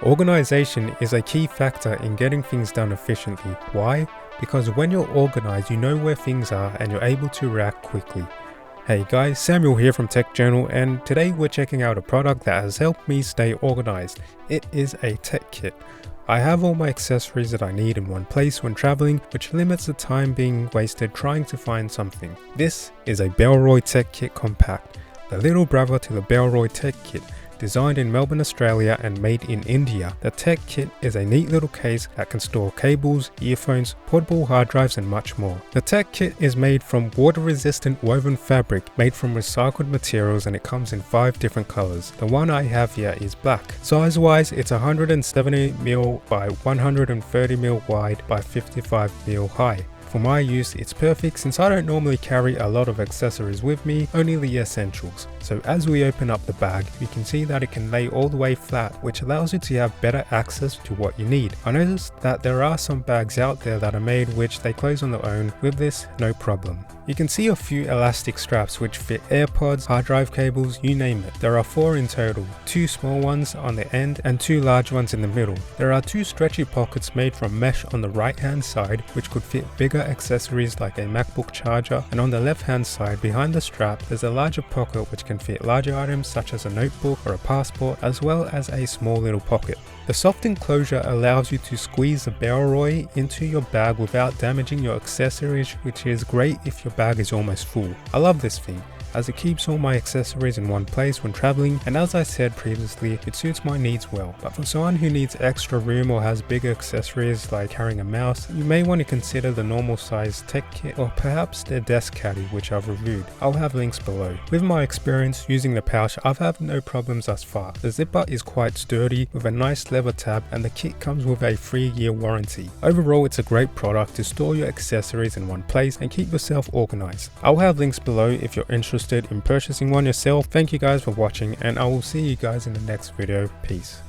Organization is a key factor in getting things done efficiently. Why? Because when you're organized, you know where things are and you're able to react quickly. Hey guys, Samuel here from Tech Journal, and today we're checking out a product that has helped me stay organized. It is a tech kit. I have all my accessories that I need in one place when traveling, which limits the time being wasted trying to find something. This is a Bellroy Tech Kit Compact, the little brother to the Bellroy Tech Kit. Designed in Melbourne, Australia and made in India, the Tech Kit is a neat little case that can store cables, earphones, portable hard drives and much more. The Tech Kit is made from water-resistant woven fabric made from recycled materials, and it comes in 5 different colors. The one I have here is black. Size-wise, it's 170mm by 130mm wide by 55mm high. For my use, it's perfect since I don't normally carry a lot of accessories with me, only the essentials. So as we open up the bag, you can see that it can lay all the way flat, which allows you to have better access to what you need. I noticed that there are some bags out there that are made which they close on their own. With this, no problem. You can see a few elastic straps which fit AirPods, hard drive cables, you name it. There are 4 in total, 2 small ones on the end and 2 large ones in the middle. There are 2 stretchy pockets made from mesh on the right hand side which could fit bigger accessories like a MacBook charger, and on the left hand side behind the strap there's a larger pocket which can fit larger items such as a notebook or a passport, as well as a small little pocket. The soft enclosure allows you to squeeze the Bellroy into your bag without damaging your accessories, which is great if your bag is almost full. I love this thing, as it keeps all my accessories in one place when traveling, and as I said previously, it suits my needs well. But for someone who needs extra room or has bigger accessories like carrying a mouse, you may want to consider the normal size tech kit or perhaps their desk caddy, which I've reviewed. I'll have links below. With my experience using the pouch, I've had no problems thus far. The zipper is quite sturdy with a nice leather tab, and the kit comes with a 3-year warranty. Overall, it's a great product to store your accessories in one place and keep yourself organized. I'll have links below if you're interested in purchasing one yourself. Thank you guys for watching, and I will see you guys in the next video. Peace.